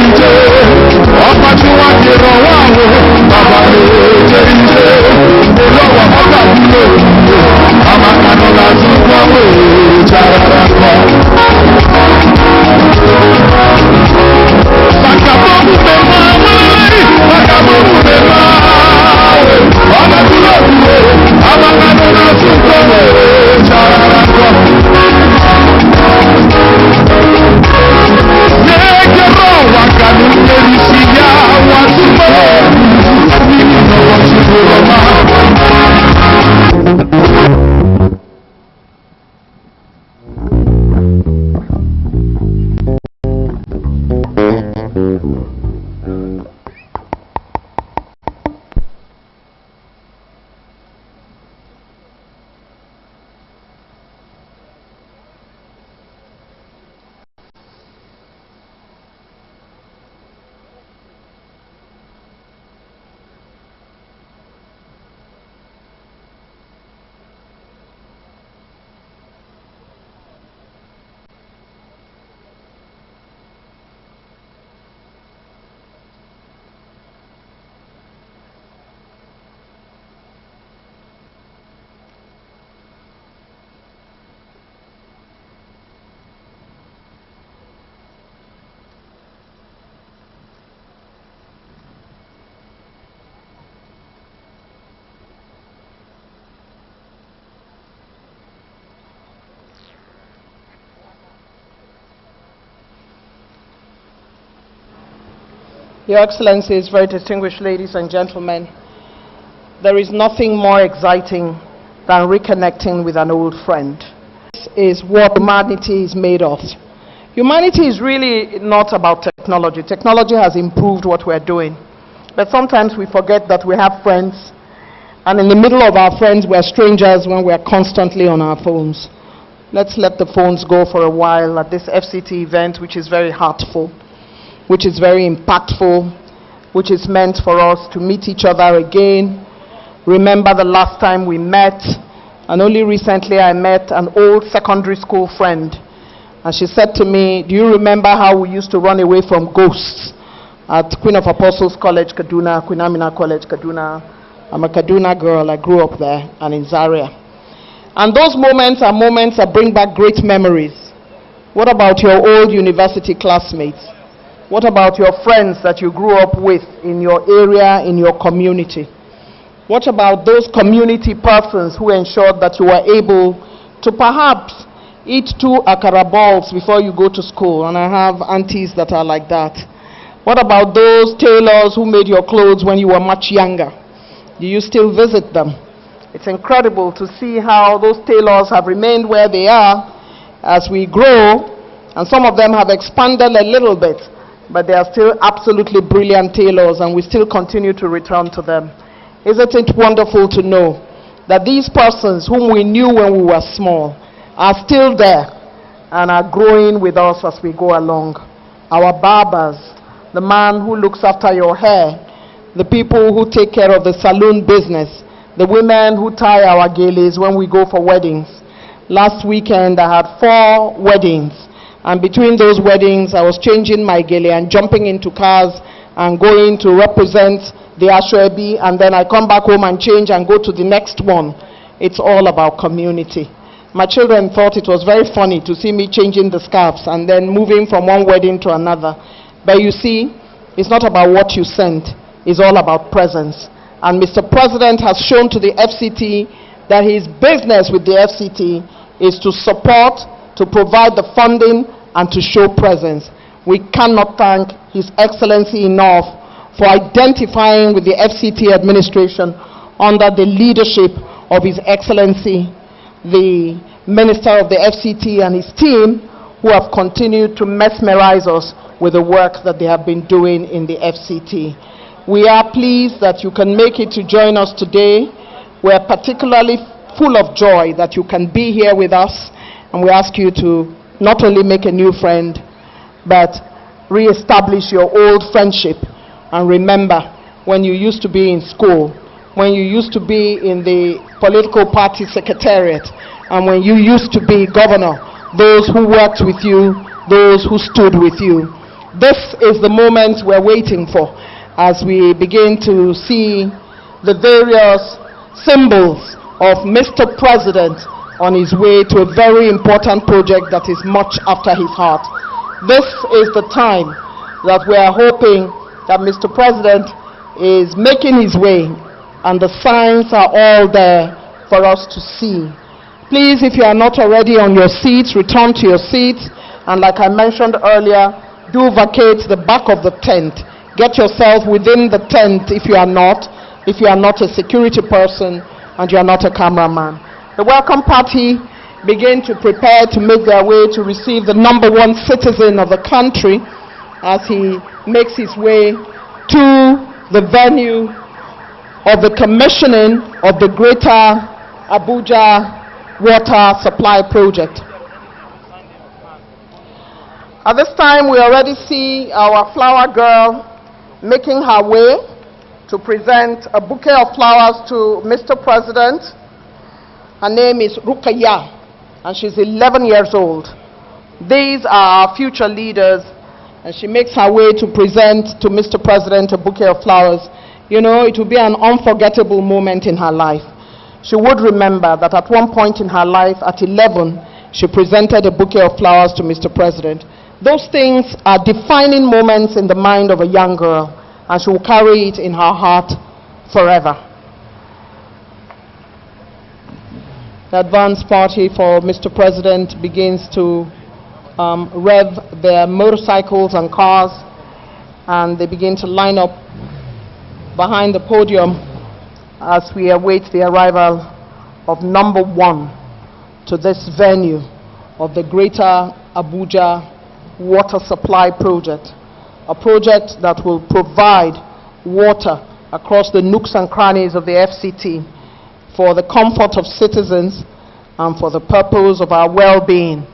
ije ọba tí wọ́n ti rọ̀ wá wò bàbá ló jẹ́ ije olówó ọba wúlò àmàkànnà láti wọ́wọ́ ìjàrá kan. Bàkàbọ̀mù lè máa wọlé bàkàbọ̀mù lè máa wẹ̀ ọba tí wọ́n wúlò àmàkànnà láti wọ́wọ́ ìjàrá kan. Wakanu Elisia Wasumo Nino Wasumo Your Excellencies, very distinguished ladies and gentlemen, there is nothing more exciting than reconnecting with an old friend. This is what humanity is made of. Humanity is really not about technology. Technology has improved what we're doing. But sometimes we forget that we have friends, and in the middle of our friends, we're strangers when we're constantly on our phones. Let's let the phones go for a while at this FCT event, which is very heartful, which is very impactful, which is meant for us to meet each other again. Remember the last time we met, and only recently I met an old secondary school friend. And she said to me, do you remember how we used to run away from ghosts at Queen of Apostles College, Kaduna, Queen Amina College, Kaduna? I'm a Kaduna girl, I grew up there and in Zaria. And those moments are moments that bring back great memories. What about your old university classmates? What about your friends that you grew up with in your area, in your community? What about those community persons who ensured that you were able to perhaps eat 2 akara balls before you go to school? And I have aunties that are like that. What about those tailors who made your clothes when you were much younger? Do you still visit them? It's incredible to see how those tailors have remained where they are as we grow, and some of them have expanded a little bit, but they are still absolutely brilliant tailors, and we still continue to return to them. Isn't it wonderful to know that these persons whom we knew when we were small are still there and are growing with us as we go along? Our barbers, the man who looks after your hair, the people who take care of the saloon business, the women who tie our geles when we go for weddings. Last weekend I had 4 weddings. And between those weddings, I was changing my gele and jumping into cars and going to represent the Ashwebi, and then I come back home and change and go to the next one. It's all about community. My children thought it was very funny to see me changing the scarves and then moving from one wedding to another. But you see, it's not about what you sent. It's all about presence. And Mr. President has shown to the FCT that his business with the FCT is to support, to provide the funding, and to show presence. We cannot thank His Excellency enough for identifying with the FCT administration under the leadership of His Excellency, the Minister of the FCT and his team, who have continued to mesmerize us with the work that they have been doing in the FCT. We are pleased that you can make it to join us today. We are particularly full of joy that you can be here with us, and we ask you to not only make a new friend, but re-establish your old friendship. And remember, when you used to be in school, when you used to be in the political party secretariat, and when you used to be governor, those who worked with you, those who stood with you, This is the moment we're waiting for as we begin to see the various symbols of Mr. President on his way to a very important project that is much after his heart. This is the time that we are hoping that Mr. President is making his way, and the signs are all there for us to see. Please, if you are not already on your seats, return to your seats, and like I mentioned earlier, do vacate the back of the tent. Get yourself within the tent if you are not a security person and you are not a cameraman. The welcome party begin to prepare to make their way to receive the #1 citizen of the country as he makes his way to the venue of the commissioning of the Greater Abuja Water Supply Project. At this time, we already see our flower girl making her way to present a bouquet of flowers to Mr. President. Her name is Rukaya, and she's 11 years old. These are our future leaders, and she makes her way to present to Mr. President a bouquet of flowers. You know, it will be an unforgettable moment in her life. She would remember that at one point in her life, at 11, she presented a bouquet of flowers to Mr. President. Those things are defining moments in the mind of a young girl, and she will carry it in her heart forever. The advance party for Mr. President begins to rev their motorcycles and cars, and they begin to line up behind the podium as we await the arrival of #1 to this venue of the Greater Abuja Water Supply Project, a project that will provide water across the nooks and crannies of the FCT for the comfort of citizens and for the purpose of our well-being.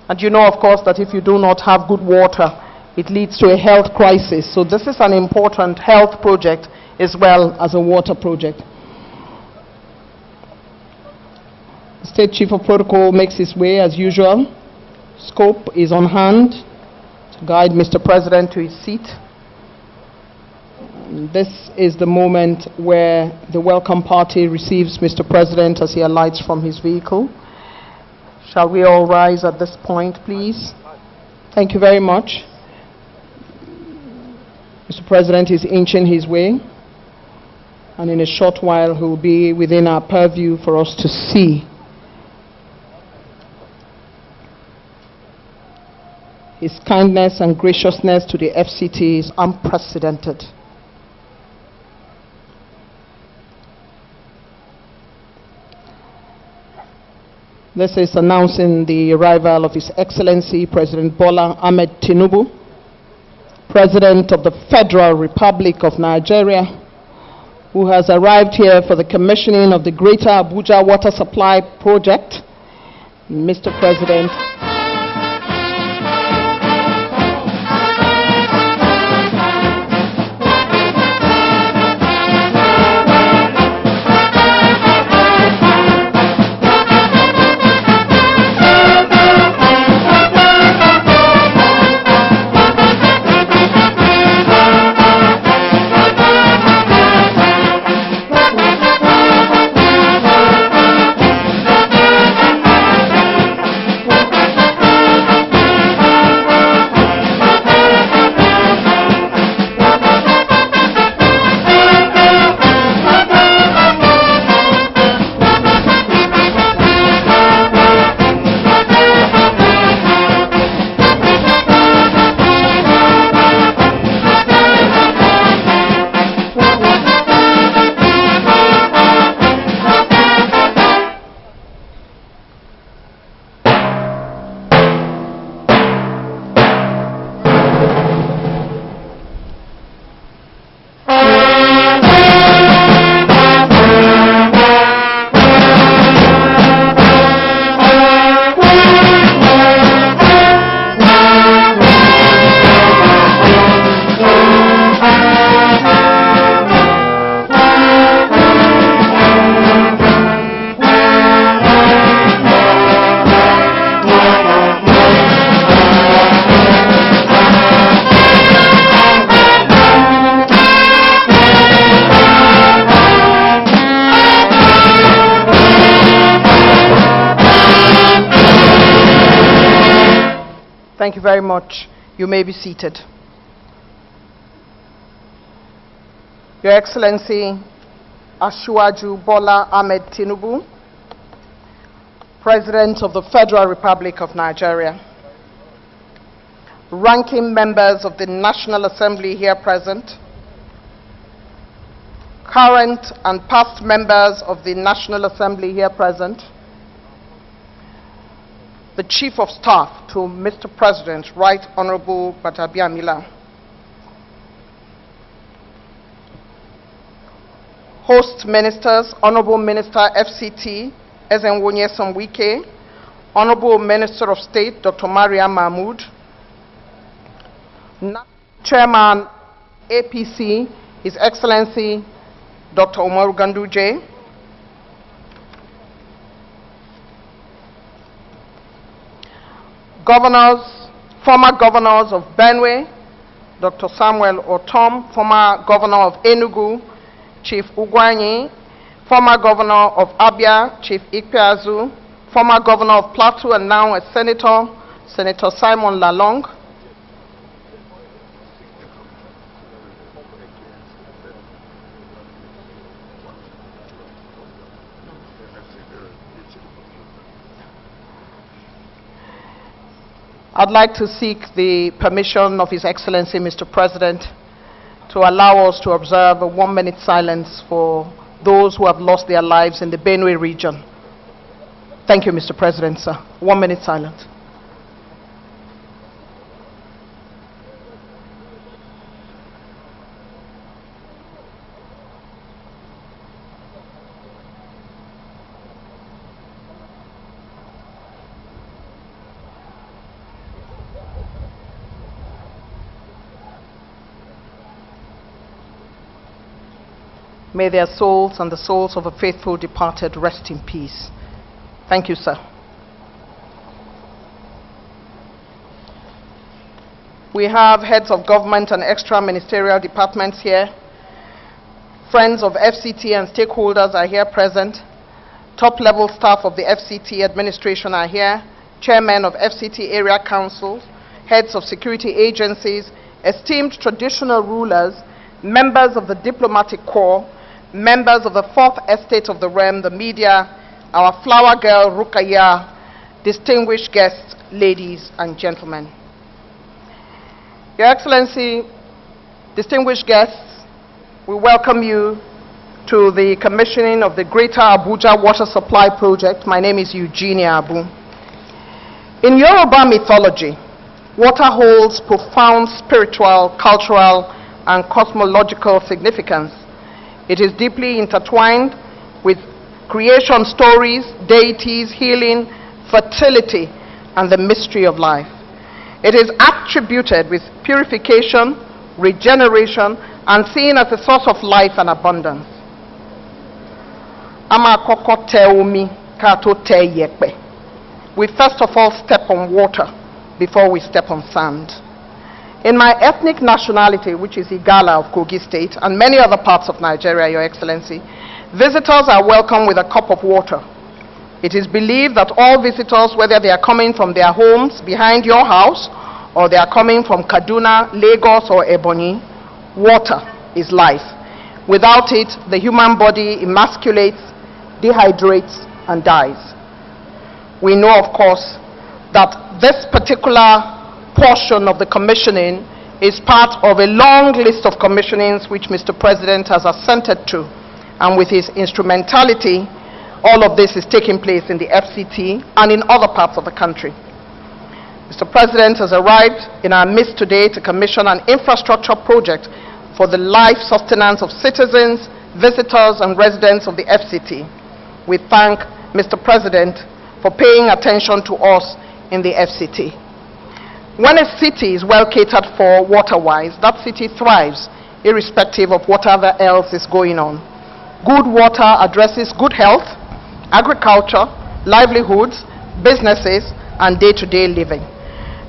And you know, of course, that if you do not have good water, it leads to a health crisis. So this is an important health project as well as a water project. The State Chief of Protocol makes his way as usual. Scope is on hand to guide Mr. President to his seat. This is the moment where the welcome party receives Mr. President as he alights from his vehicle. Shall we all rise at this point, please? Thank you very much. Mr. President is inching his way, and in a short while he will be within our purview for us to see. His kindness and graciousness to the FCT is unprecedented. This is announcing the arrival of His Excellency President Bola Ahmed Tinubu, President of the Federal Republic of Nigeria, who has arrived here for the commissioning of the Greater Abuja Water Supply Project. Mr. President, Thank you very much. You may be seated. Your Excellency, Asiwaju Bola Ahmed Tinubu, President of the Federal Republic of Nigeria, ranking members of the National Assembly here present, current and past members of the National Assembly here present, the Chief of Staff to Mr. President, Right Honorable Batabiamila, host ministers, Honorable Minister FCT, Ezenwonye Samwike, Honorable Minister of State, Dr. Maria Mahmood, Chairman APC, His Excellency, Dr. Umaru Ganduje, governors, former governors of Benue, Dr. Samuel Otom, former governor of Enugu, Chief Ugwanyi, former governor of Abia, Chief Ikpeazu, former governor of Plateau and now a senator, Senator Simon Lalong, I'd like to seek the permission of His Excellency, Mr. President, to allow us to observe a 1-minute silence for those who have lost their lives in the Benue region. Thank you, Mr. President, sir. 1-minute silence. May their souls and the souls of the faithful departed rest in peace. Thank you, sir. We have heads of government and extra-ministerial departments here. Friends of FCT and stakeholders are here present. Top-level staff of the FCT administration are here. Chairmen of FCT area councils, heads of security agencies, esteemed traditional rulers, members of the diplomatic corps, members of the Fourth Estate of the Realm, the media, our flower girl Rukaya, distinguished guests, ladies and gentlemen. Your Excellency, distinguished guests, we welcome you to the commissioning of the Greater Abuja Water Supply Project. My name is Eugenia Abu. In Yoruba mythology, water holds profound spiritual, cultural, and cosmological significance. It is deeply intertwined with creation stories, deities, healing, fertility, and the mystery of life. It is attributed with purification, regeneration, and seen as a source of life and abundance. We first of all step on water before we step on sand. In my ethnic nationality, which is Igala of Kogi State, and many other parts of Nigeria, Your Excellency, visitors are welcome with a cup of water. It is believed that all visitors, whether they are coming from their homes behind your house, or they are coming from Kaduna, Lagos, or Ebonyi, water is life. Without it, the human body emasculates, dehydrates, and dies. We know, of course, that this particular portion of the commissioning is part of a long list of commissionings which Mr. President has assented to, and with his instrumentality, all of this is taking place in the FCT and in other parts of the country. Mr. President has arrived in our midst today to commission an infrastructure project for the life sustenance of citizens, visitors, and residents of the FCT. We thank Mr. President for paying attention to us in the FCT. When a city is well catered for water-wise, that city thrives, irrespective of whatever else is going on. Good water addresses good health, agriculture, livelihoods, businesses, and day-to-day living.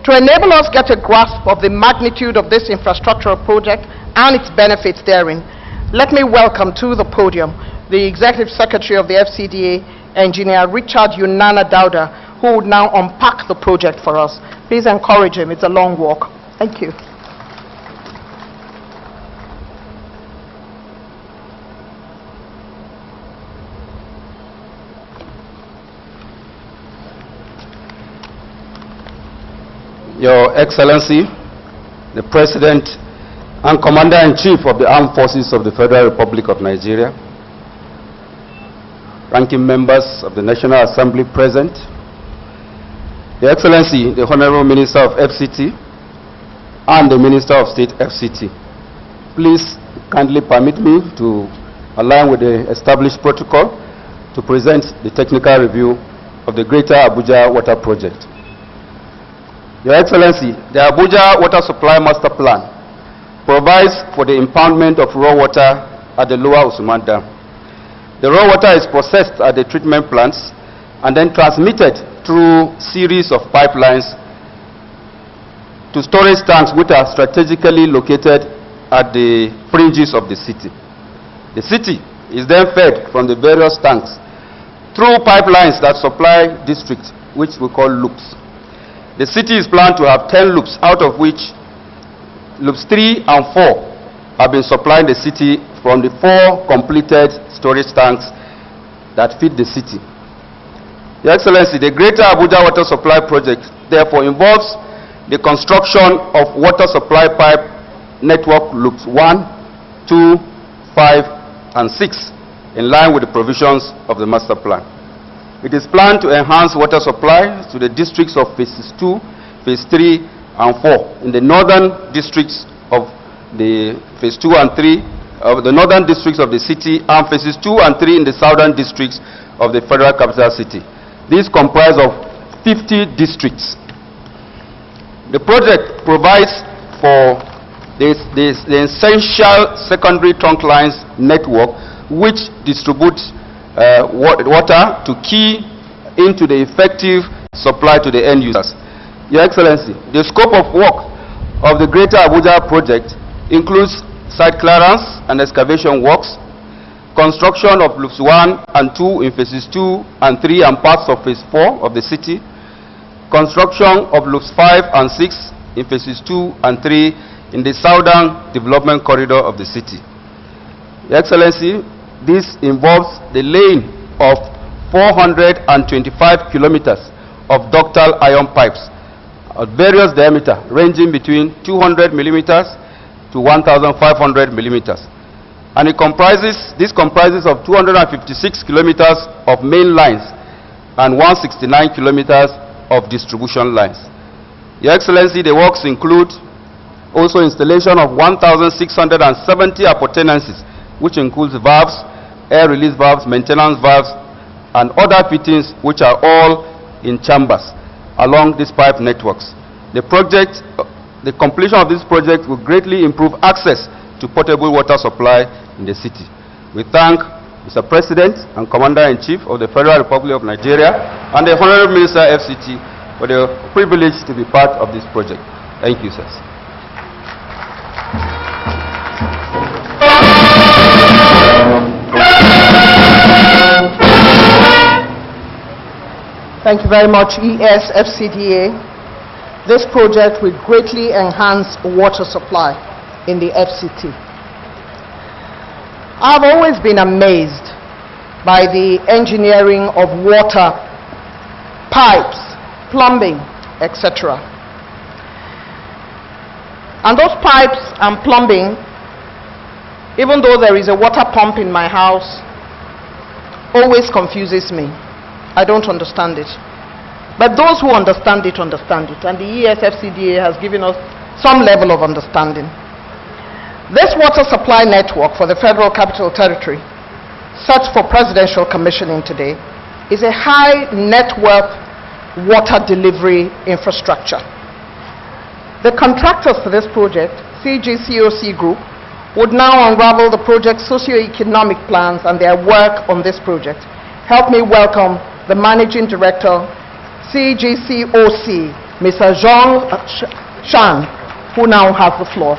To enable us get a grasp of the magnitude of this infrastructural project and its benefits therein, let me welcome to the podium the Executive Secretary of the FCDA, Engineer Richard Yunana Dauda, who would now unpack the project for us. Please encourage him. It's a long walk. Thank you. Your Excellency, the President and Commander-in-Chief of the Armed Forces of the Federal Republic of Nigeria, ranking members of the National Assembly present, Your Excellency, the Honorable Minister of FCT and the Minister of State FCT, please kindly permit me to align with the established protocol to present the technical review of the Greater Abuja Water Project. Your Excellency, the Abuja Water Supply Master Plan provides for the impoundment of raw water at the Lower Usman Dam. The raw water is processed at the treatment plants and then transmitted through series of pipelines to storage tanks which are strategically located at the fringes of the city. The city is then fed from the various tanks through pipelines that supply districts, which we call loops. The city is planned to have 10 loops, out of which loops 3 and 4 have been supplying the city from the 4 completed storage tanks that feed the city. Your Excellency, the Greater Abuja Water Supply Project therefore involves the construction of water supply pipe network loops 1, 2, 5, and 6 in line with the provisions of the master plan. It is planned to enhance water supply to the districts of phases 2, phase 3, and 4 in the northern districts of the phase 2 and 3 of the northern districts of the city, and phases 2 and 3 in the southern districts of the federal capital city. These comprise of 50 districts. The project provides for the essential secondary trunk lines network which distributes water to key into the effective supply to the end users. Your Excellency, the scope of work of the Greater Abuja project includes site clearance and excavation works, construction of loops 1 and 2 in phases 2 and 3 and parts of phase 4 of the city, construction of loops 5 and 6 in phases 2 and 3 in the southern development corridor of the city. Your Excellency, this involves the laying of 425 kilometers of ductile iron pipes of various diameter ranging between 200 millimeters to 1,500 millimeters. And this comprises of 256 kilometers of main lines and 169 kilometers of distribution lines. Your Excellency, the works include also installation of 1,670 appurtenances, which includes valves, air release valves, maintenance valves, and other fittings which are all in chambers along these pipe networks. The completion of this project will greatly improve access to potable water supply in the city. We thank Mr. President and Commander-in-Chief of the Federal Republic of Nigeria and the Honorable Minister FCT for the privilege to be part of this project. Thank you, sirs. Thank you very much, ESFCDA. This project will greatly enhance water supply in the FCT. I've always been amazed by the engineering of water, pipes, plumbing, etc. And those pipes and plumbing, even though there is a water pump in my house, always confuses me. I don't understand it. But those who understand it, and the ESFCDA has given us some level of understanding. This water supply network for the Federal Capital Territory, set for presidential commissioning today, is a high net worth water delivery infrastructure. The contractors for this project, CGCOC Group, would now unravel the project's socio-economic plans and their work on this project. Help me welcome the Managing Director, CGCOC, Mr. Zhong Shan, who now has the floor.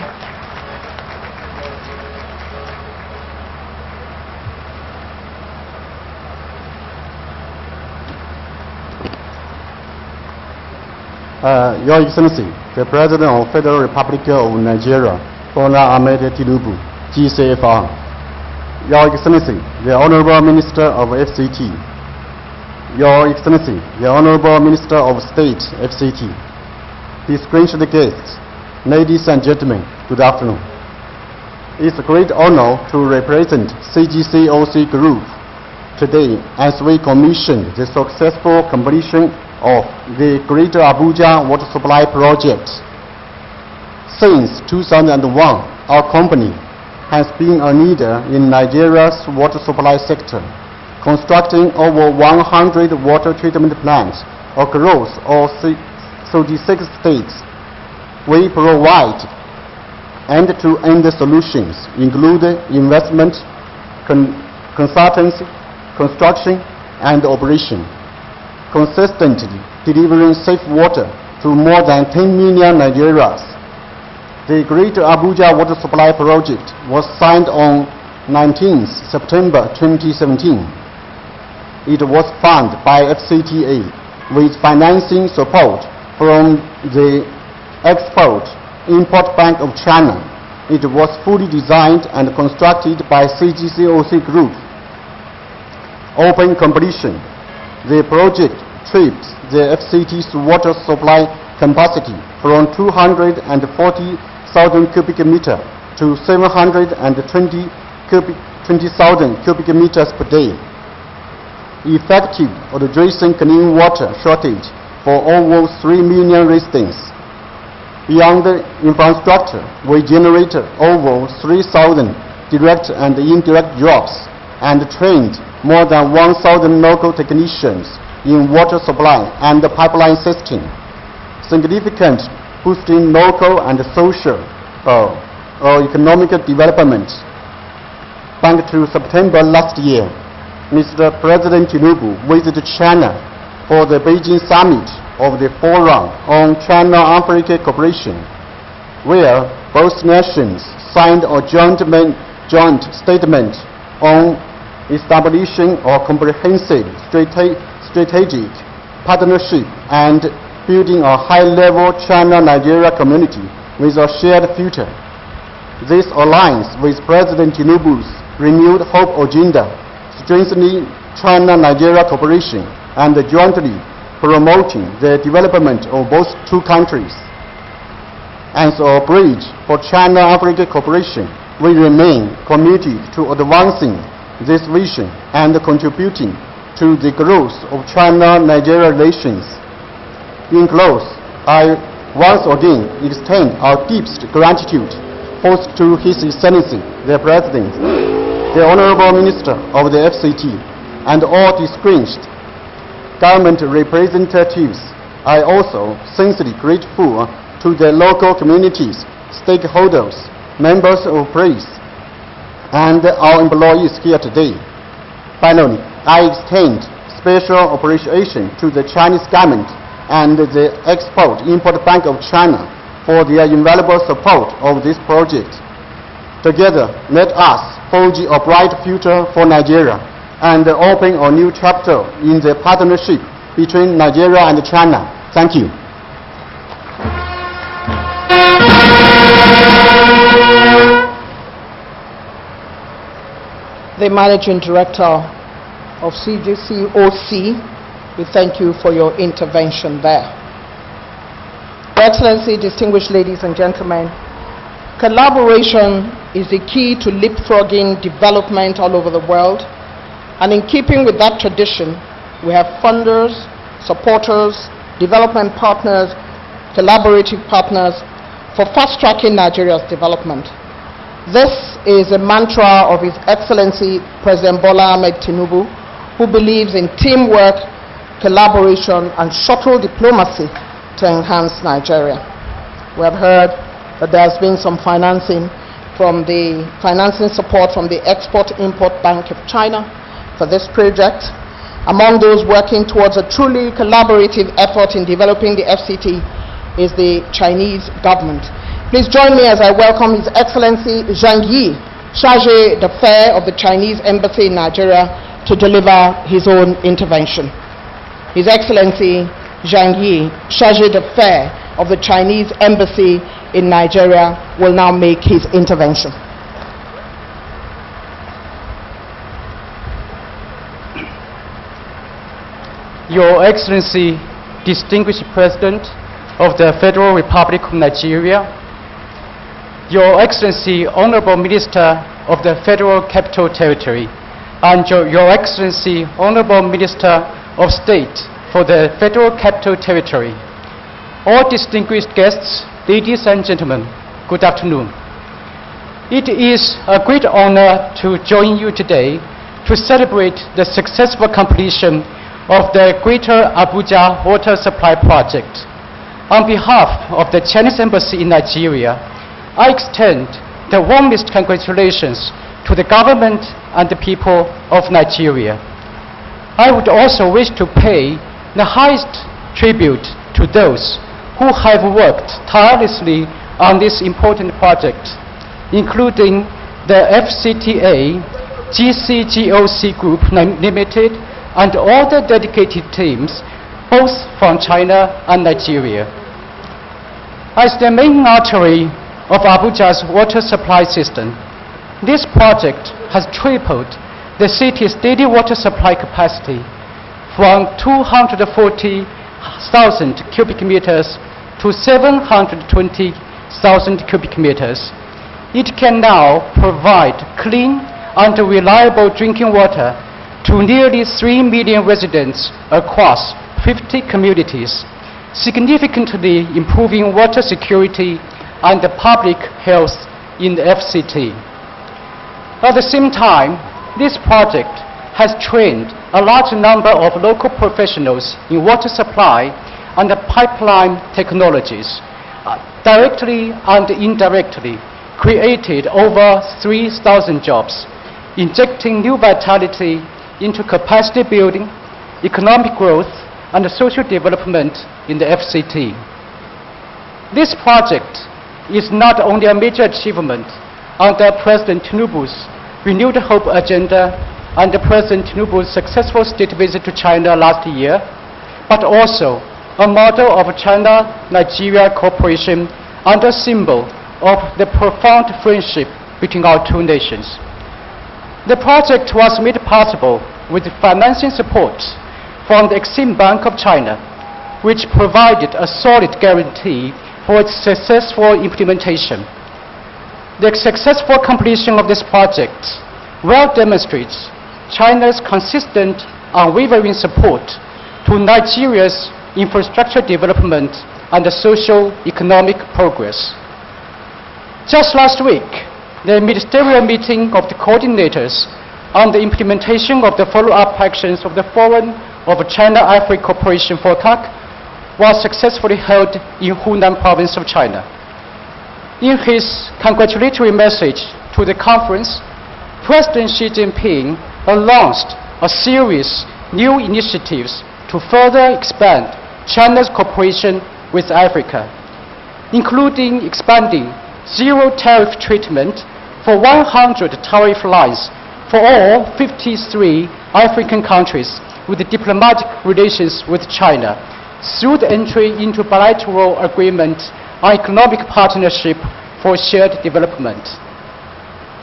Your Excellency, the President of Federal Republic of Nigeria, Bola Ahmed Tinubu, GCFR. Your Excellency, the Honorable Minister of FCT. Your Excellency, the Honorable Minister of State, FCT. Distinguished guests, ladies and gentlemen, good afternoon. It's a great honor to represent CGCOC Group today as we commission the successful completion of the Greater Abuja Water Supply Project. Since 2001, our company has been a leader in Nigeria's water supply sector, constructing over 100 water treatment plants across all 36 states. We provide end-to-end solutions, including investment, consultancy, construction, and operation, consistently delivering safe water to more than 10 million Nigerians. The Greater Abuja Water Supply Project was signed on 19 September 2017. It was funded by FCTA with financing support from the Export-Import Bank of China. It was fully designed and constructed by CGCOC Group. Open completion. The project tripled the FCT's water supply capacity from 240,000 cubic meters to 720,000 cubic meters per day. Effective addressing clean water shortage for over 3 million residents. Beyond the infrastructure, we generated over 3,000 direct and indirect jobs and trained more than 1,000 local technicians in water supply and pipeline system, significant boosting local and social economic development. Back to September last year, Mr. President Tinubu visited China for the Beijing summit of the Forum on China-Africa Cooperation, where both nations signed a joint statement on establishing a comprehensive strategic partnership and building a high-level China-Nigeria community with a shared future. This aligns with President Tinubu's renewed hope agenda, strengthening China-Nigeria cooperation and jointly promoting the development of both two countries. As a bridge for China-Africa cooperation, we remain committed to advancing this vision and contributing to the growth of China-Nigeria relations. In close, I once again extend our deepest gratitude both to His Excellency, the President, the Honorable Minister of the FCT, and all distinguished government representatives. I also sincerely grateful to the local communities, stakeholders, members of press, and our employees here today. Finally, I extend special appreciation to the Chinese government and the Export-Import Bank of China for their invaluable support of this project. Together, let us forge a bright future for Nigeria and open a new chapter in the partnership between Nigeria and China. Thank you. The Managing Director of CGCOC, we thank you for your intervention there. Your Excellency, distinguished ladies and gentlemen, collaboration is the key to leapfrogging development all over the world. And in keeping with that tradition, we have funders, supporters, development partners, collaborative partners for fast-tracking Nigeria's development. This is a mantra of His Excellency President Bola Ahmed Tinubu, who believes in teamwork, collaboration, and subtle diplomacy to enhance Nigeria. We have heard that there has been some financing support from the Export-Import Bank of China for this project. Among those working towards a truly collaborative effort in developing the FCT is the Chinese government. Please join me as I welcome His Excellency Zhang Yi, Chargé d'Affaires of the Chinese Embassy in Nigeria, to deliver his own intervention. His Excellency, Zhang Yi, chargé d'affaires of the Chinese embassy in Nigeria, will now make his intervention. Your Excellency, distinguished President of the Federal Republic of Nigeria, Your Excellency, Honorable Minister of the Federal Capital Territory, and Your Excellency, Honorable Minister of State for the Federal Capital Territory, all distinguished guests, ladies and gentlemen, good afternoon. It is a great honor to join you today to celebrate the successful completion of the Greater Abuja Water Supply Project. On behalf of the Chinese Embassy in Nigeria, I extend the warmest congratulations to the government and the people of Nigeria. I would also wish to pay the highest tribute to those who have worked tirelessly on this important project, including the FCTA, GCGOC Group Limited, and all the dedicated teams, both from China and Nigeria. As the main artery of Abuja's water supply system, this project has tripled the city's daily water supply capacity from 240,000 cubic meters to 720,000 cubic meters. It can now provide clean and reliable drinking water to nearly 3 million residents across 50 communities, significantly improving water security and public health in the FCT. At the same time, this project has trained a large number of local professionals in water supply and pipeline technologies, directly and indirectly created over 3,000 jobs, injecting new vitality into capacity building, economic growth, and social development in the FCT. This project is not only a major achievement under President Tinubu's Renewed Hope agenda and President Tinubu's successful state visit to China last year, but also a model of China-Nigeria cooperation and a symbol of the profound friendship between our two nations. The project was made possible with financing support from the Exim Bank of China, which provided a solid guarantee for its successful implementation. The successful completion of this project well demonstrates China's consistent, unwavering support to Nigeria's infrastructure development and socio-economic progress. Just last week, the ministerial meeting of the coordinators on the implementation of the follow-up actions of the Forum of China-Africa Cooperation (FOCAC) was successfully held in Hunan province of China. In his congratulatory message to the conference, President Xi Jinping announced a series of new initiatives to further expand China's cooperation with Africa, including expanding zero tariff treatment for 100 tariff lines for all 53 African countries with diplomatic relations with China through the entry into bilateral agreement on economic partnership for shared development.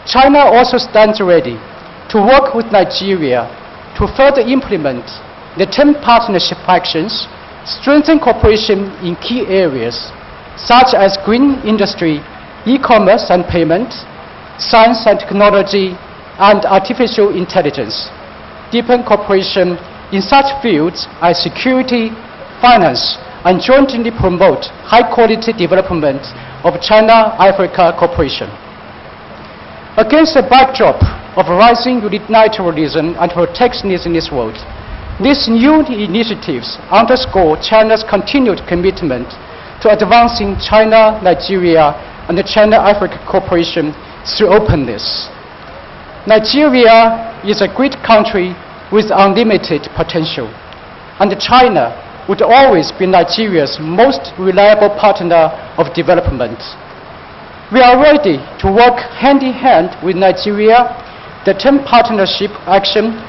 China also stands ready to work with Nigeria to further implement the 10 partnership actions, strengthen cooperation in key areas such as green industry, e-commerce and payment, science and technology, and artificial intelligence, deepen cooperation in such fields as security, finance, and jointly promote high-quality development of China-Africa cooperation. Against the backdrop of rising unilateralism and protectionism in this world, these new initiatives underscore China's continued commitment to advancing China-Nigeria and China-Africa cooperation through openness. Nigeria is a great country with unlimited potential, and China would always be Nigeria's most reliable partner of development. We are ready to work hand in hand with Nigeria. The 10 partnership action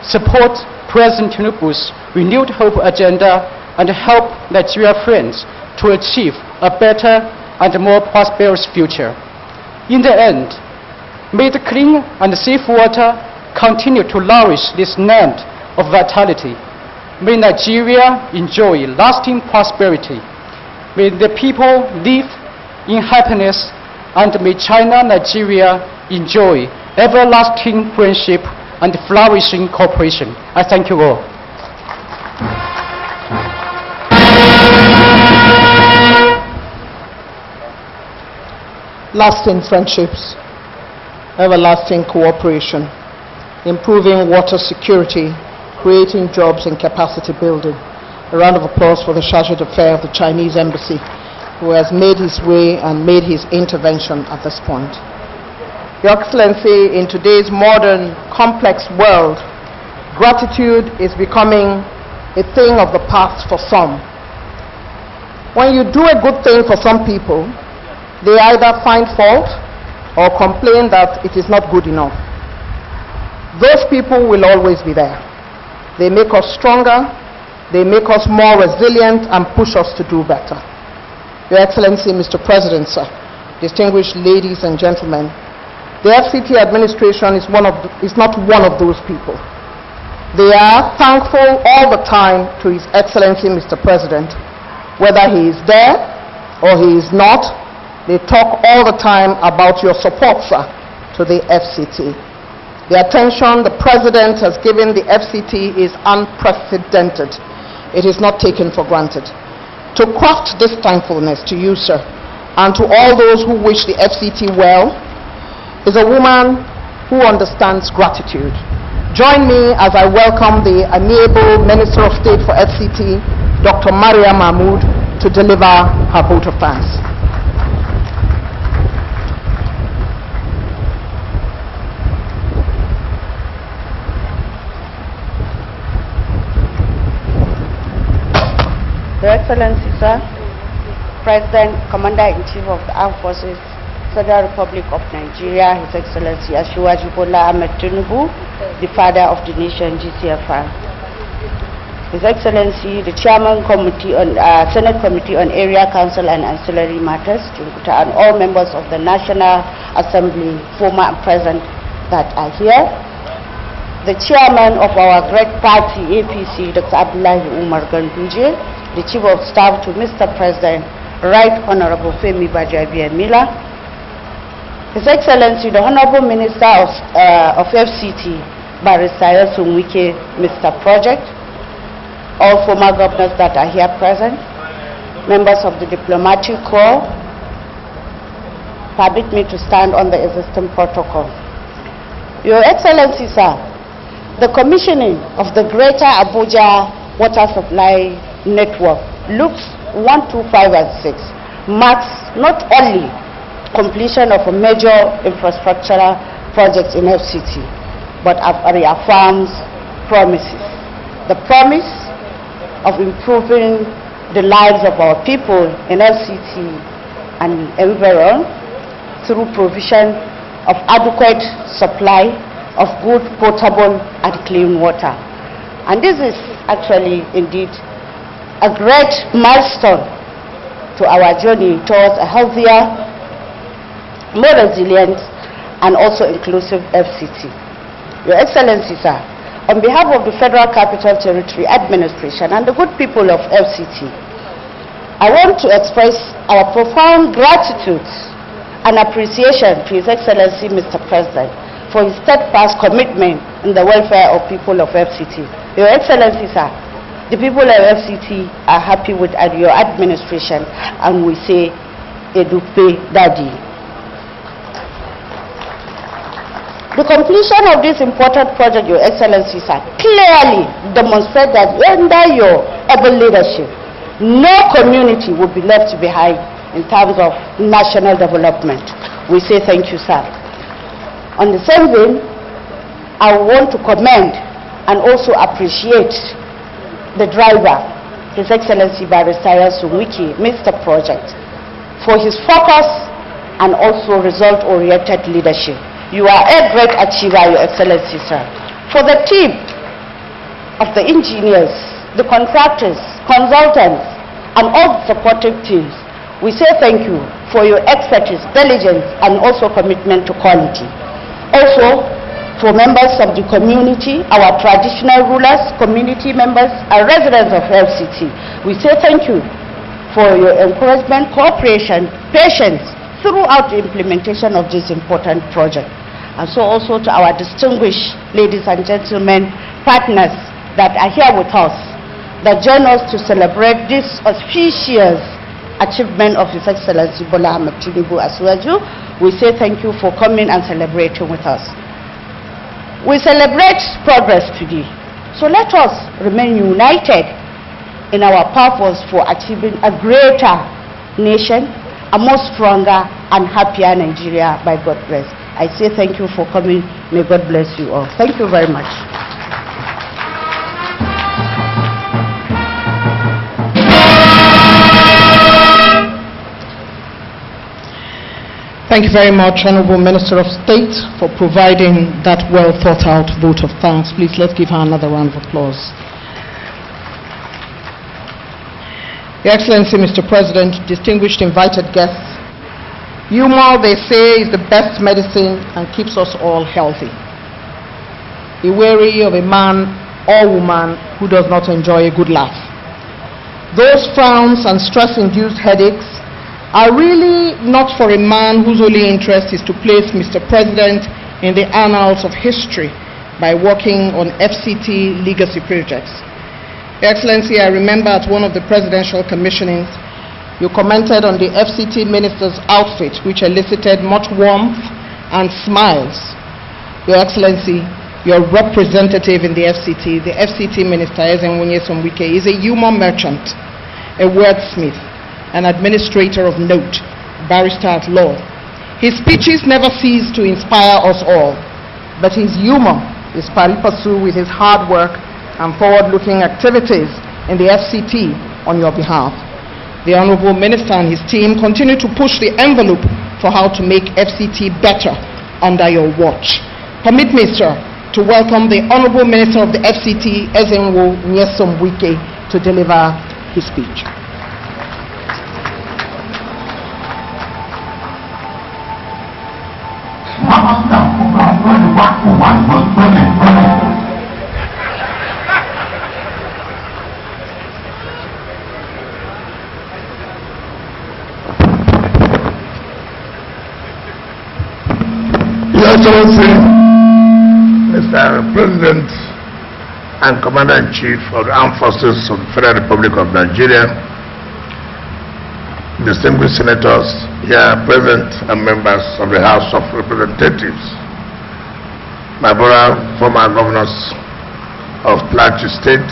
support President Tinubu's Renewed Hope agenda and help Nigeria friends to achieve a better and more prosperous future. In the end, may the clean and safe water continue to nourish this land of vitality. May Nigeria enjoy lasting prosperity. May the people live in happiness, and may China and Nigeria enjoy everlasting friendship and flourishing cooperation. I thank you all. Lasting friendships, everlasting cooperation, improving water security, creating jobs and capacity building. A round of applause for the charge d'affaires of the Chinese embassy, who has made his way and made his intervention at this point. Your Excellency, in today's modern, complex world, gratitude is becoming a thing of the past for some. When you do a good thing for some people, they either find fault or complain that it is not good enough. Those people will always be there. They make us stronger, they make us more resilient and push us to do better. Your Excellency, Mr. President, sir, distinguished ladies and gentlemen, the FCT administration is not one of those people. They are thankful all the time to His Excellency, Mr. President, whether he is there or he is not. They talk all the time about your support, sir, to the FCT. The attention the President has given the FCT is unprecedented. It is not taken for granted. To craft this thankfulness to you, sir, and to all those who wish the FCT well, is a woman who understands gratitude. Join me as I welcome the amiable Minister of State for FCT, Dr. Maria Mahmood, to deliver her vote of thanks. Your Excellency, sir, President, Commander-in-Chief of the Armed Forces, Federal Republic of Nigeria, His Excellency Asiwaju Bola Ahmed Tinubu, the Father of the Nation, GCFR. His Excellency, the Chairman Committee on Senate Committee on Area Council and Ancillary Matters, and all members of the National Assembly, former and present, that are here. The Chairman of our great party, APC, Dr. Abdullahi Umar Ganduje, the Chief of Staff to Mr. President, Right Honorable Femi Bajabiamila, His Excellency, the Honorable Minister of FCT, Barrister Sunwike, Mr. Project, all former governors that are here present, members of the Diplomatic Corps, permit me to stand on the existing protocol. Your Excellency, sir, the commissioning of the Greater Abuja Water Supply Network, loops 1, 2, 5, and 6, marks not only completion of a major infrastructural project in FCT, but reaffirms promises. The promise of improving the lives of our people in FCT and environ through provision of adequate supply of good, potable, and clean water. And this is actually indeed a great milestone to our journey towards a healthier, more resilient, and also inclusive FCT. Your Excellency, sir, on behalf of the Federal Capital Territory Administration and the good people of FCT, I want to express our profound gratitude and appreciation to His Excellency, Mr. President, for his steadfast commitment in the welfare of people of FCT. Your Excellency, sir, the people of FCT are happy with your administration, and we say, Edupe Daddy. The completion of this important project, Your Excellency, sir, clearly demonstrates that under your able leadership, no community will be left behind in terms of national development. We say thank you, sir. On the same vein, I want to commend and also appreciate the driver, His Excellency Barrister Sunwike, Mr. Project, for his focus and also result-oriented leadership. You are a great achiever, Your Excellency, sir. For the team of the engineers, the contractors, consultants, and all supportive teams. We say thank you for your expertise, diligence, and also commitment to quality. Also, for members of the community, our traditional rulers, community members, and residents of FCT, we say thank you for your encouragement, cooperation, patience throughout the implementation of this important project. And so also to our distinguished ladies and gentlemen, partners that are here with us, that join us to celebrate this auspicious achievement of His Excellency Bola Ahmed Tinubu Asiwaju. We say thank you for coming and celebrating with us. We celebrate progress today, so let us remain united in our purpose for achieving a greater nation, a more stronger and happier Nigeria by God's grace. I say thank you for coming. May God bless you all. Thank you very much. Thank you very much, Honorable Minister of State, for providing that well-thought-out vote of thanks. Please, let's give her another round of applause. Your Excellency, Mr. President, distinguished invited guests, humor, they say, is the best medicine and keeps us all healthy. Be wary of a man or woman who does not enjoy a good laugh. Those frowns and stress-induced headaches are really not for a man whose only interest is to place Mr. President in the annals of history by working on FCT legacy projects. Your Excellency, I remember at one of the presidential commissionings, you commented on the FCT minister's outfit, which elicited much warmth and smiles. Your Excellency, your representative in the FCT minister, Ezenwunye Somwike, is a humor merchant, a wordsmith, an administrator of note, barrister at law. His speeches never cease to inspire us all, but his humor is pari passu with his hard work and forward-looking activities in the FCT on your behalf. The Honorable Minister and his team continue to push the envelope for how to make FCT better under your watch. Permit me, sir, to welcome the Honorable Minister of the FCT, Ezenwunye Somwike, to deliver his speech. Your Excellency, Mr. President and Commander-in-Chief of the Armed Forces of the Federal Republic of Nigeria, distinguished senators here present and members of the House of Representatives, my brother, former governors of Plateau State,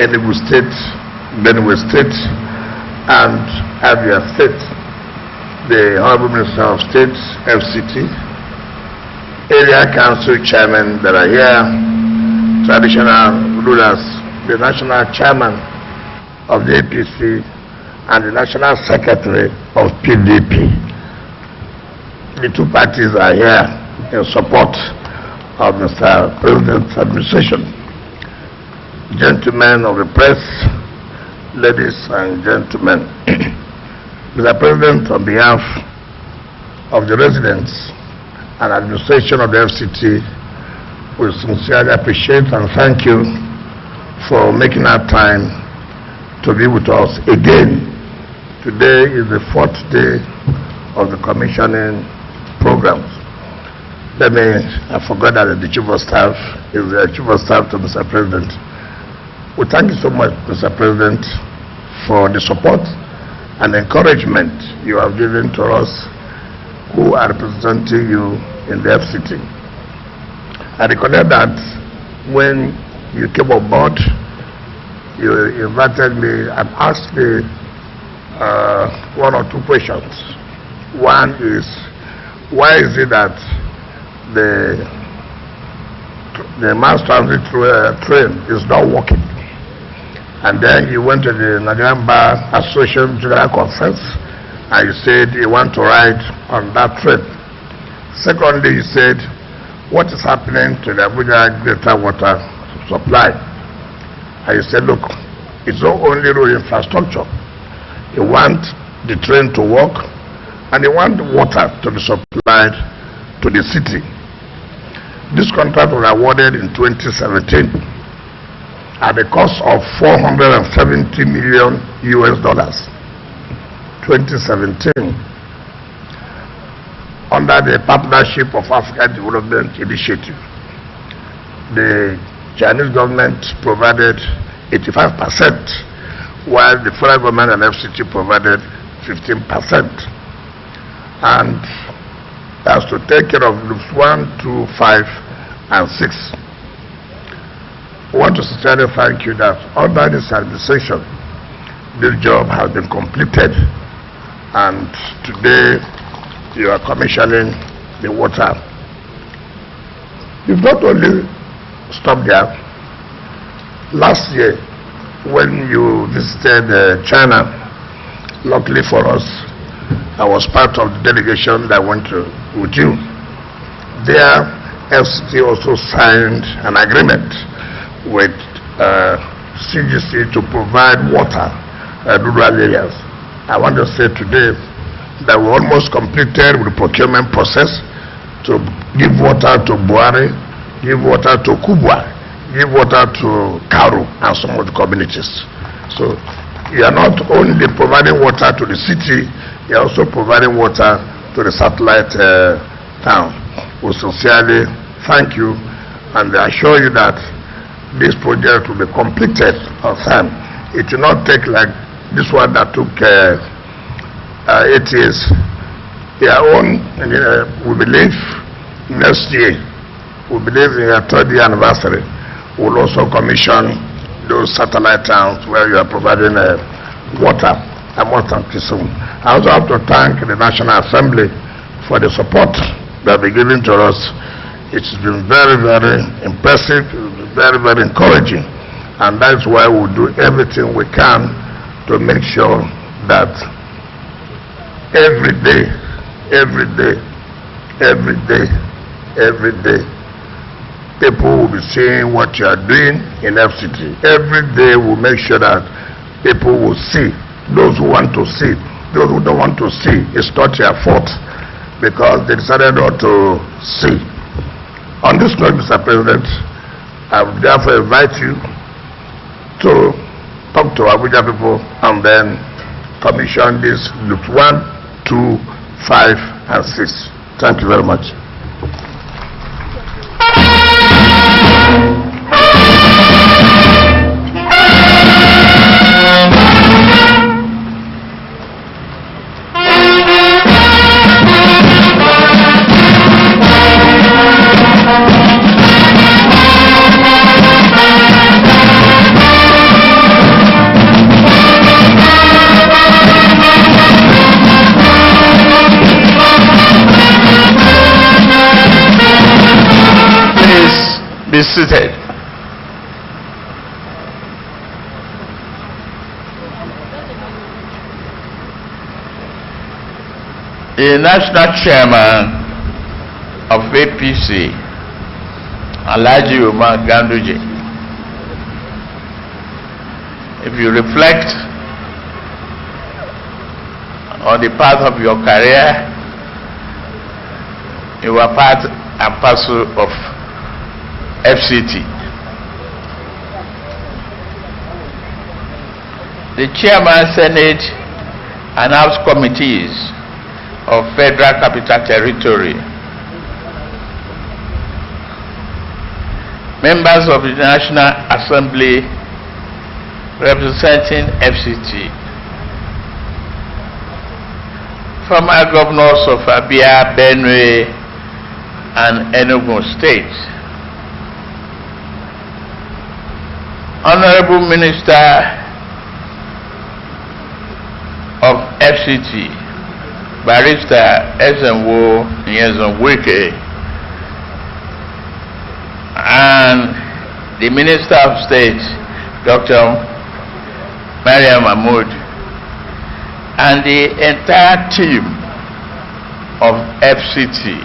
Enugu State, Benue State, and Abia State, the Honorable Minister of State, FCT, area council chairmen that are here, traditional rulers, the national chairman of the APC, and the national secretary of PDP. The two parties are here in support of Mr. President's administration. Gentlemen of the press, ladies and gentlemen, Mr. President, on behalf of the residents and administration of the FCT, we sincerely appreciate and thank you for making our time to be with us again. Today is the 4th day of the commissioning programs. I forgot that the Chief of Staff is the Chief of Staff to Mr. President. We thank you so much, Mr. President, for the support and encouragement you have given to us who are representing you in the FCT. I recollect that when you came on board, you invited me and asked me one or two questions. One is, why is it that the mass transit train is not working? And then you went to the Nigerian Bar Association General Conference and you said you want to ride on that train. Secondly, you said, what is happening to the Abuja Greater Water Supply? And you said, look, its not only road infrastructure. They want the train to work, and they want the water to be supplied to the city. This contract was awarded in 2017 at the cost of $470 million US. 2017, under the Partnership of Africa Development Initiative. The Chinese government provided 85%, while the federal government and FCT provided 15%. And that's to take care of loops 1, 2, 5, and 6. I want to sincerely thank you that under this administration, this job has been completed, and today you are commissioning the water. You've not only stopped there. Last year, when you visited China, luckily for us, I was part of the delegation that went with you. There, FCT also signed an agreement with CGC to provide water in rural areas. I want to say today that we almost completed with the procurement process to give water to Buhari, give water to Kubwa, give water to Karu and some of the communities. So you are not only providing water to the city, you are also providing water to the satellite town. We sincerely thank you, and I assure you that this project will be completed on time. It will not take like this one that took 8 years. Their own, we believe next year, we believe in our 3rd year anniversary, we'll also commission those satellite towns where you are providing water. I must thank you soon. I also have to thank the National Assembly for the support that they've given to us. It's been very, very impressive, very, very encouraging, and that's why we'll do everything we can to make sure that every day, people will be seeing what you are doing in FCT. Every day we'll make sure that people will see. Those who want to see, those who don't want to see, it's not your fault because they decided not to see. On this note, Mr. President, I would therefore invite you to talk to Abuja people and then commission this loop 1, 2, 5, and 6. Thank you very much. Be seated. The National Chairman of APC, Alhaji Umar Ganduje, if you reflect on the path of your career, you were part and parcel of FCT. The Chairman, Senate and House Committees of Federal Capital Territory, members of the National Assembly representing FCT, former governors of Abia, Benue, and Enugu states, Honorable Minister of FCT, Barrister Ezenwo Nyezonwike, and the Minister of State, Dr. Mariam Mahmoud, and the entire team of FCT,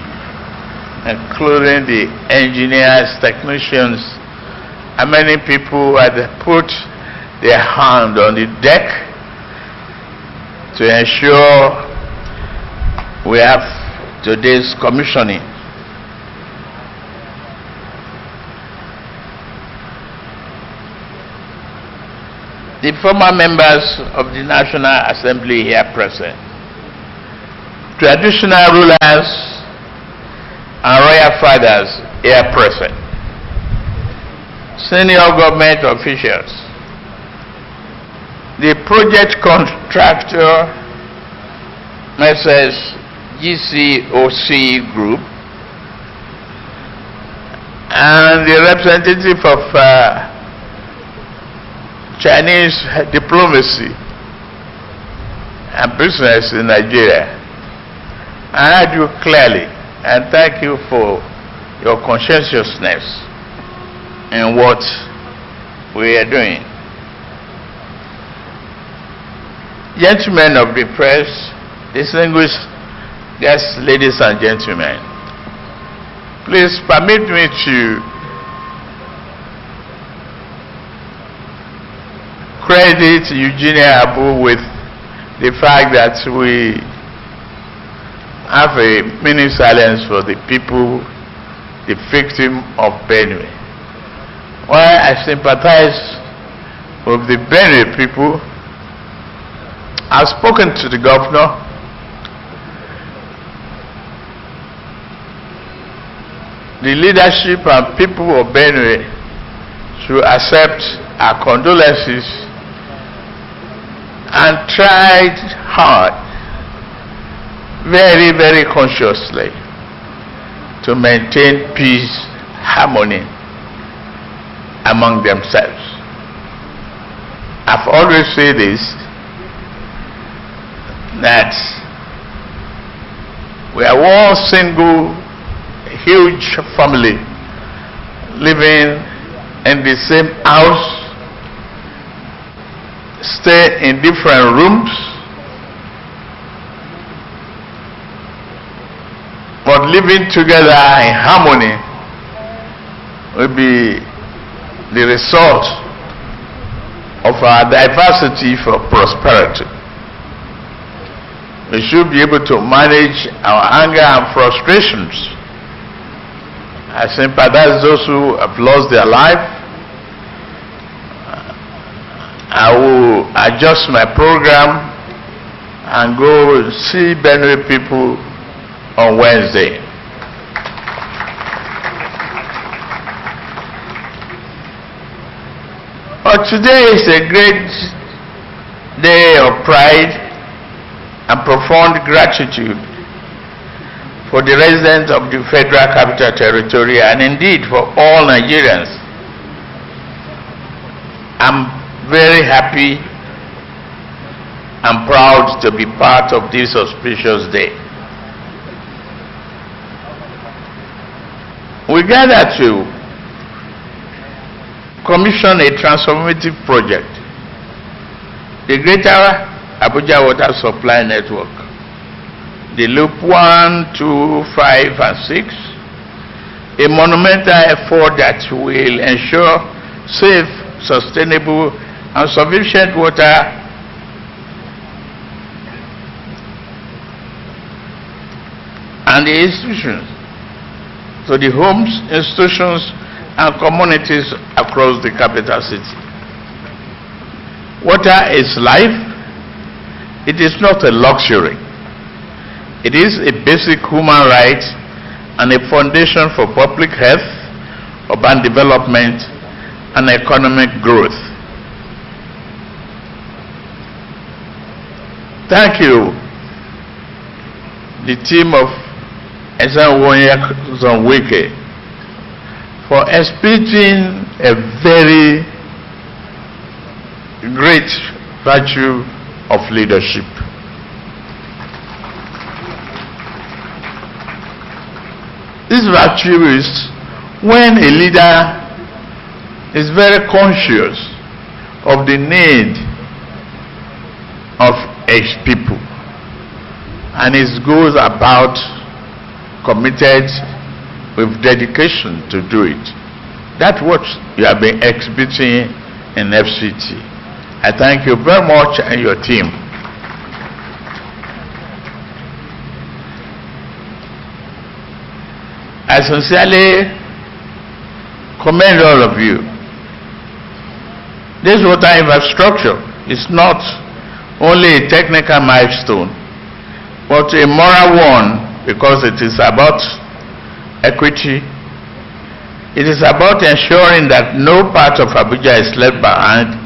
including the engineers, technicians, and many people had put their hand on the deck to ensure we have today's commissioning. The former members of the National Assembly here present, traditional rulers and royal fathers here present, senior government officials, the project contractor, Messrs. GCOC Group, and the representative of Chinese diplomacy and business in Nigeria. I heard you clearly, and thank you for your conscientiousness in what we are doing. Gentlemen of the press, distinguished guests, ladies and gentlemen, please permit me to credit Eugenia Abu with the fact that we have a minute silence for the people, the victim of Benue. While I sympathize with the Benue people, I've spoken to the governor. The leadership and people of Benue should accept our condolences and tried hard, very, very consciously, to maintain peace, harmony among themselves. I've always said this, that we are one single huge family living in the same house, stay in different rooms, but living together in harmony will be the result of our diversity for prosperity. We should be able to manage our anger and frustrations. I sympathize those who have lost their life. I will adjust my program and go see Benue people on Wednesday. But today is a great day of pride and profound gratitude for the residents of the Federal Capital Territory and indeed for all Nigerians. I'm very happy and proud to be part of this auspicious day. We gather to commission a transformative project, the Greater Abuja Water Supply Network, the Loop 1, 2, 5, and 6, a monumental effort that will ensure safe, sustainable, and sufficient water and the institutions, to the homes, institutions, and communities across the capital city. Water is life. It is not a luxury. It is a basic human right and a foundation for public health, urban development, and economic growth. Thank you, the team of Zonwike, for exhibiting a very great virtue of leadership. This virtue is when a leader is very conscious of the need of his people and it goes about committed with dedication to do it. That's what you have been exhibiting in FCT. I thank you very much and your team. I sincerely commend all of you. This water infrastructure is not only a technical milestone, but a moral one, because it is about equity. It is about ensuring that no part of Abuja is left behind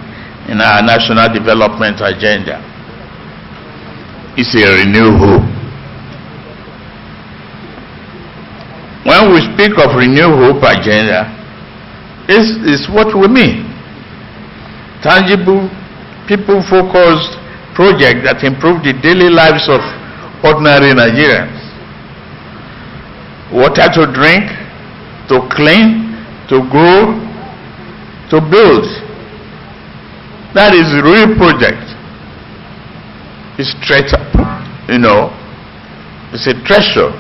in our national development agenda. It's a renewed hope. When we speak of renewed hope agenda, this is what we mean. Tangible, people-focused projects that improve the daily lives of ordinary Nigerians. Water to drink, to clean, to grow, to build. That is the real project. It's treasure, it's a treasure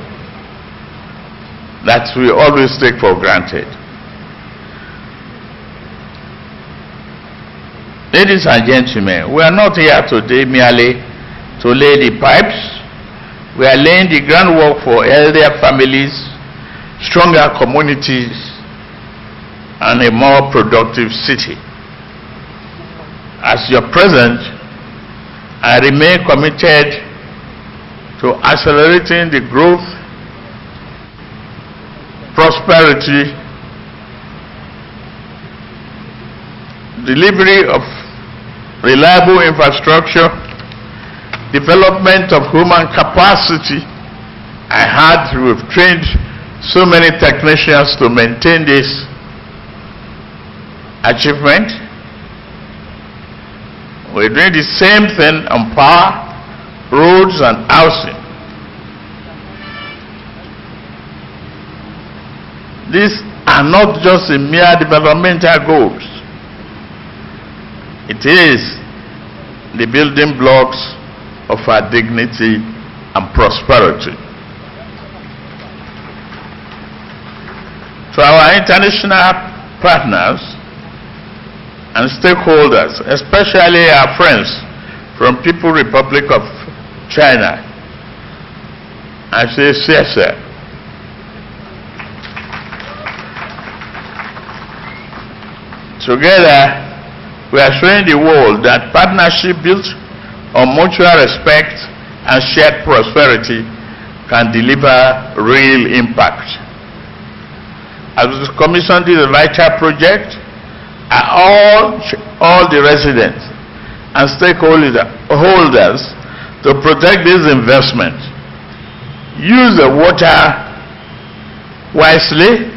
that we always take for granted. Ladies and gentlemen, we are not here today merely to lay the pipes. We are laying the groundwork for healthier families, stronger communities, and a more productive city. As your president, I remain committed to accelerating the growth, prosperity, delivery of reliable infrastructure, development of human capacity. I heard we've trained so many technicians to maintain this achievement. We're doing the same thing on power, roads, and housing. These are not just mere developmental goals. It is the building blocks of our dignity and prosperity. To our international partners and stakeholders, especially our friends from People's Republic of China, I say, sir. Together, we are showing the world that partnership built on mutual respect and shared prosperity can deliver real impact. As we commissioned the vital project, I urge all the residents and stakeholders to protect this investment. Use the water wisely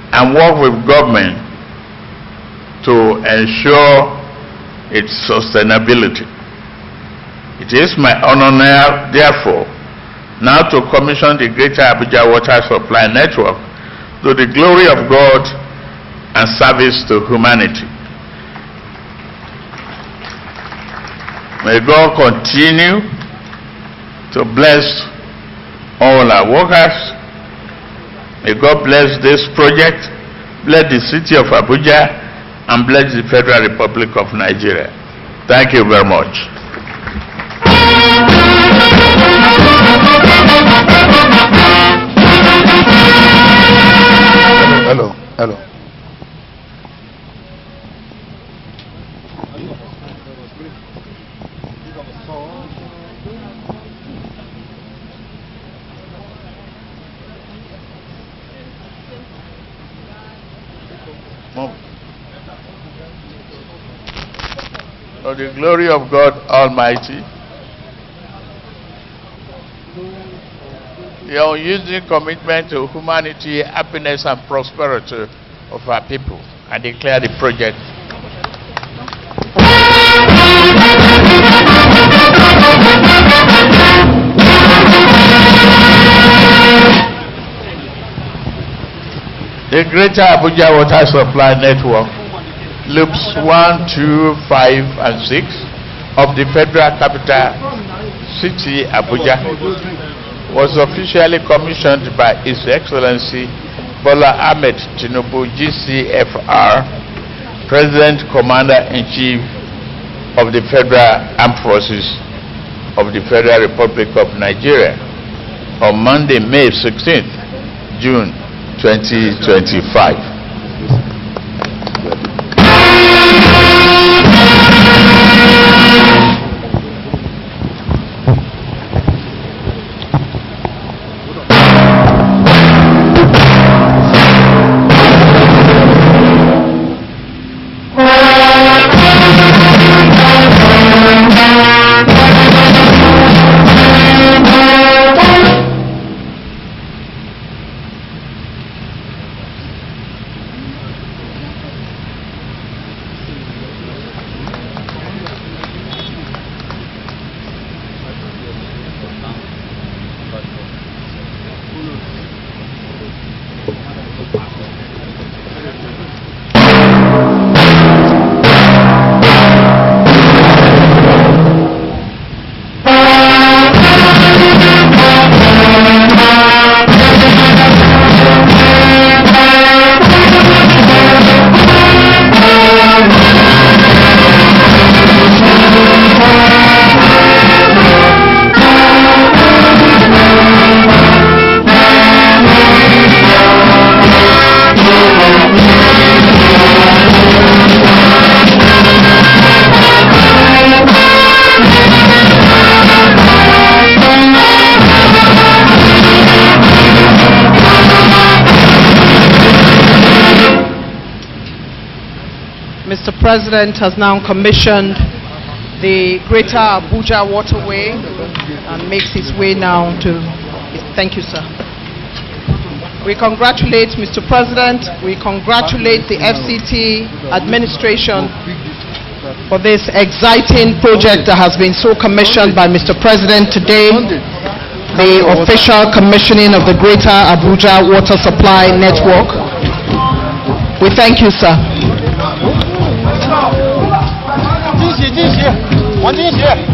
and work with government to ensure its sustainability. It is my honor now, therefore, now to commission the Greater Abuja Water Supply Network to the glory of God and service to humanity. May God continue to bless all our workers. May God bless this project, bless the city of Abuja, and bless the Federal Republic of Nigeria. Thank you very much. Hello. For the glory of God Almighty, the unyielding commitment to humanity, happiness, and prosperity of our people, I declare the project. The Greater Abuja Water Supply Network, loops 1, 2, 5, and 6 of the Federal Capital City, Abuja, was officially commissioned by His Excellency Bola Ahmed Tinubu, GCFR, President Commander-in-Chief of the Federal Armed Forces of the Federal Republic of Nigeria on Monday, May 16th, June 2025. Mr. President has now commissioned the Greater Abuja Waterway and makes his way now to... Thank you, sir. We congratulate Mr. President. We congratulate the FCT administration for this exciting project that has been so commissioned by Mr. President today, the official commissioning of the Greater Abuja Water Supply Network. We thank you, sir. 惊喜！王惊喜！